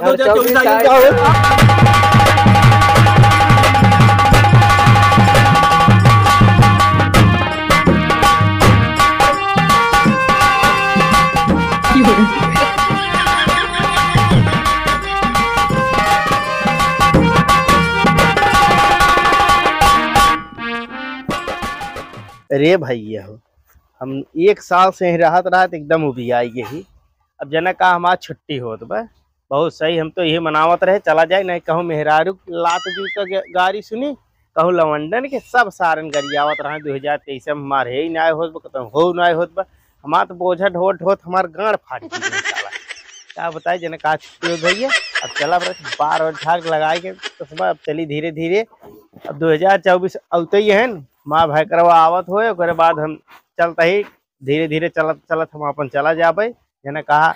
अरे भैया हो, हम 1 साल से ही रहत एकदम उबी आई यही। अब जना का हमार छुट्टी होत बा बहुत सही, हम तो यही मनावत रहे चला जाए नहीं कहूँ मेहरारू लात जी का गाड़ी सुनी कहूँ लवंडन के सब सारन गरियावत रहे 2023 में हमार हे ना होत बा हो ना होत बा हमार तो बोझा ढोत ढोत हमार गांड फाट गई साला। क्या बताए जना का छुट्टी हो भैया। अब चला बार और झाग लगाए के तो सब अब चली धीरे धीरे। अब 2024 औते ही है न माँ भाई करवा आवत हो ओकरे बाद हम चलता ही धीरे धीरे चलत चलत हम अपन चला जाबे। जना कहा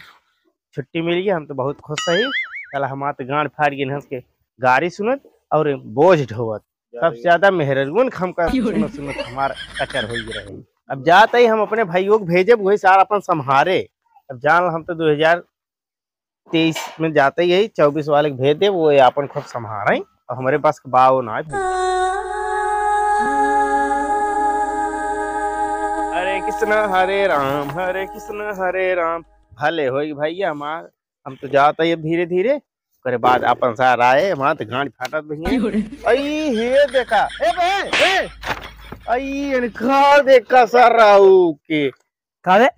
छुट्टी मिल गई हम तो बहुत खुश रही। चला हमार तो गांड फाड़ गई हंस के गाड़ी सुनत और बोझ ढोवत सबसे ज्यादा मेहरगुन खमका सुनत सुनत हमार टक्कर हो रही। अब जाते ही हम अपने भाइयों को भेजे वही सारा अपन संभारे। अब जान हम तो 2023 में जाते ही 24 वाले को भेज दे वो अपन खुद संभारे और हमारे पास बाव ना हरे कृष्ण हरे राम भले हो भैया हमार। हम तो जाता ही धीरे धीरे करे बाद अपन सार आए हमारा तो गांड फाटत भैया। आई हे देखा ए बे ए आई इनका देखा सर राहु के कावे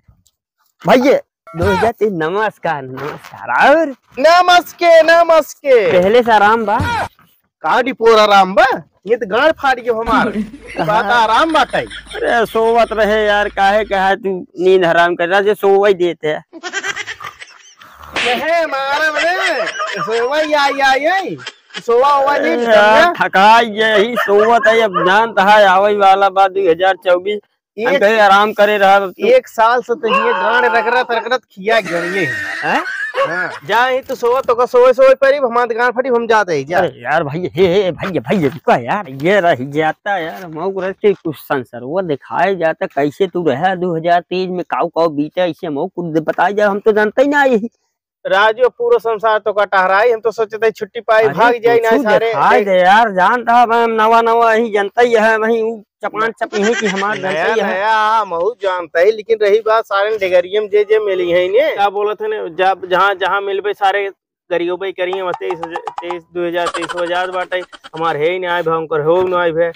भैया 2023 नमस्कार नमस्कार और नमस्के नमस्के पहले से आराम बा काडी पोर आराम बा ये तो गांड फाट गयो हमार बात आराम बाटाई। अरे सोवत रहे यार काहे कहा तू नींद हराम कर रहा सोवा ही देते है कहे मारा मने सोवा आई सोवा हुआ नहीं थका यही सोवत है। अब जानता है आवे वाला बा 2024 कहे आराम करे रहा 1 साल से तो ये गांड रगरत खिया गणिए हैं जा ही तो सोवा तो का सोवे परी हमार गांड फटी हम जाते ही जा यार भाई हे भाई रुका यार ये रह जाता यार मऊ रह के कुछ संसर वो दिखाया जाता कैसे तू रहा 2023 में काऊ बीता ऐसे मऊ कुछ बताया जा हम तो जानते ही ना यही राजो पूरा संसार तो का टहराई हम तो सोचते थे छुट्टी पाई भाग जाए ना सारे दे यार जानता है नवा ही जनता ही है वही चपान चपी है कि हमार जनता ही है बहुत जानता है। लेकिन रही बात सारे डेगरियम जे मिली है ने क्या बोलत है ने जब जहां मिलबे सारे गरीब करिए 2023 हो जात बाटे हमार है नहीं आए भयंकर हो न आए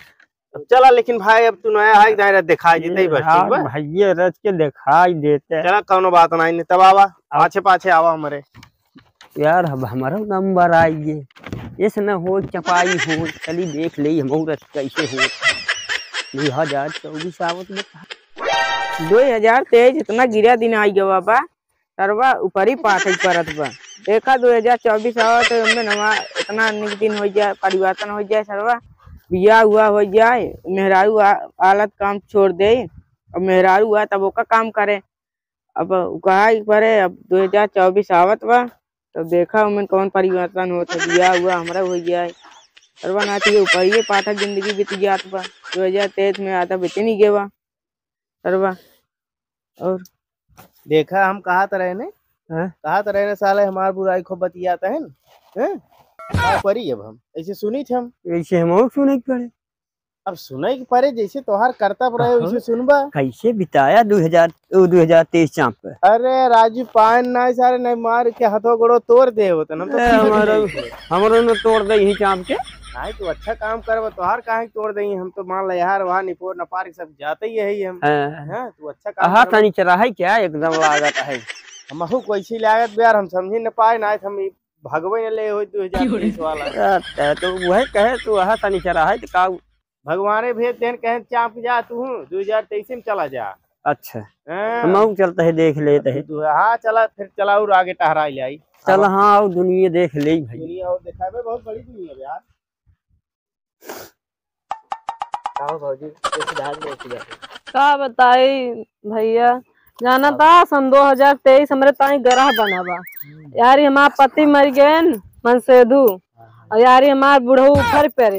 अब चला। लेकिन भाई अब तू नया है दायरा दिखाई देते बस ठीक बा भैया रच के दिखाई देते चला कौनो बात नहीं तब आवा पाछे आवा हमारे यार अब हमारा नंबर आइए इस न हो चपाई हो चली देख ली हम कैसे हो 2024 आवत 2023 इतना गिरा दिन आई गया बाबा सरवा ऊपर ही पाठ परत बा देखा 2024 आवत में नवा इतना निक दिन हो जाए परिवर्तन हो जाए सरवा बिया हुआ हो जाए मेहरारू आलत काम छोड़ दे और मेहरारू हुआ तब ओका काम करे। अब कहा करे अब 2024 आवत बा तब देखा उनमें कौन परिवर्तन होता बिया हुआ हमारा हो जाए सरवा ना ऊपर ही पाठक जिंदगी बीत जात बा 2023 में आता बीते नहीं गया सरवा। और देखा हम कहा तो रहने साले हमार बुराई खूब बतियाता है न परी अब हम ऐसे सुनी थे हम ऐसे हम सुने के पड़े अब सुने के परे जैसे तोहार कर्तव्य रहे वैसे सुनबा कैसे बिताया 2023 चाँप पे। अरे राजू पान ना सारे नहीं मार के हाथों गोड़ो तोड़ दे होता ना हमारा न तोड़ दे यही चाँप के नहीं तू अच्छा काम कर तोहार काहे तोड़ दे हम तो मान ला यार वहाँ निपोर नपार सब जाते ही है हम तू अच्छा काम हाथ नहीं चला है क्या एकदम लागत है हम कैसी लागत यार हम समझी न पाए ना हम भगवे ले हो 2023 वाला तो वही कहे तू वहा तनी चला है का भगवाने भेज देन कहे चाप जा तू 2023 में चला जा। अच्छा हम चलता है देख लेते है हाँ चला फिर चला और आगे टहरा ले आई चल हाँ और दुनिया देख ले भाई दुनिया और दिखावे बहुत बड़ी दुनिया यार का बताई भैया जाना था सन 2023 हमारे ताई गरह बना बा यार हमार पति मर गए मन सेधु और यार हमार बूढ़ा उठर पे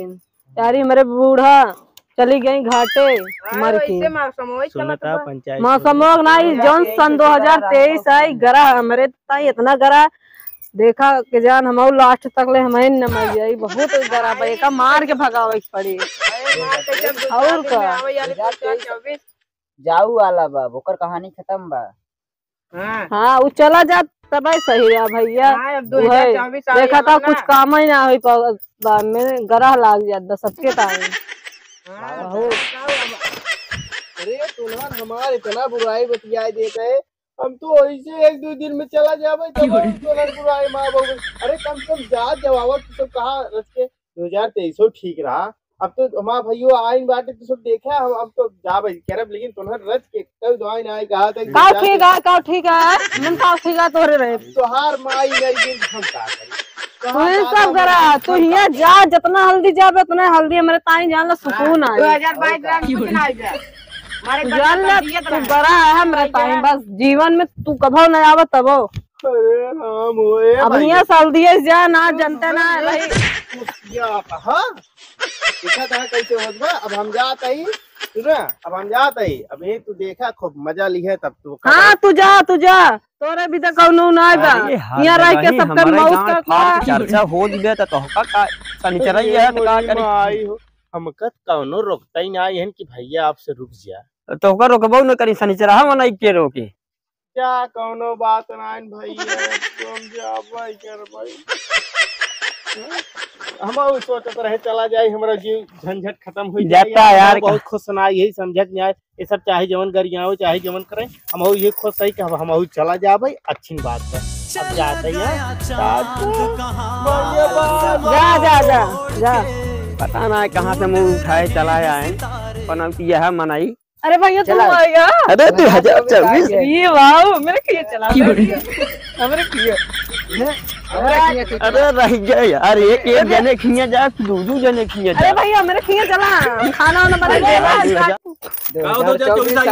यार हमारे बूढ़ा चली गई घाटे मर के मौसम नहीं जौन सन 2023 आई गरह हमारे ताई इतना गरह देखा के जान हम लास्ट तक ले हमें न मर जाई बहुत डरा भाई का मार के भगावे के पड़ी और का जाऊ वाला बा ओकर कहानी खत्म बा। हाँ वो चला जा तब सही है भैया। हाँ, अब 2024 आ देखा गया था कुछ काम ही ना हो में गरह लाग जाता सबके टाइम। अरे तुलहन हमार इतना बुराई बतियाई देते है, हम तो ऐसे एक दो दिन में चला जावे तुलहन बुराई माँ बाबू। अरे कम से कम जात जवावत तो सब कहा रच के 2023 ठीक रहा। अब तो हमार भैया आइन बाटे तो सब देखा हम तो जा भाई करब, लेकिन तुलहन रच के कल दवाई ना कहा था का ठीक है मन का ठीक है तोरे रहे तोहार माई मेरी दिन हम का करी तू सब करा तू हिया जा जितना हल्दी जाबे उतना हल्दी हमारे ताई जान ला सुकून आ 2022 जान ला तू बड़ा है हमारे ताई बस जीवन में तू कभो न आवे तबो। अरे हम होए अब हिया हल्दी जा ना जनता ना रही हाँ देखा था कैसे होत बा। अब हम जात आई सुना, अब हम जात आई अब ये तू देखा खूब मजा ली है तब तू हाँ तू जा तोरे भी तो कौनो ना बा हिया रह के सबका मौत का चर्चा हो दिबे त तोहका का सनीचर है त का करी आई हो हमका कौनो रोकता ही ना है कि भैया आपसे रुक जा। तोहका रोकबो न करी सनीचर हम नहीं के रोके क्या कौनो बात ना भैया तुम जा भाई कर भाई हम सोचत रहे चला जाए हमारा जीव झंझट खत्म हो जाता यार बहुत खुश ना यही समझत न्याय ये सब चाहे जवन गरियाओ चाहे जवन करें हम ये खुश है कि हम चला जा भाई अच्छी बात है। अब जाते हैं जा जा जा जा पता ना कहाँ से मुंह उठाए चला आए पर यह मनाई। अरे भैया तुम आएगा अरे 2024 ये वाओ मेरे खिए चला हमरे खिए अरे रह गए यार एक जने खिया जा दू जने खिया जा। अरे भैया मेरे खिए चला खाना वाना बना देगा 2024 आओ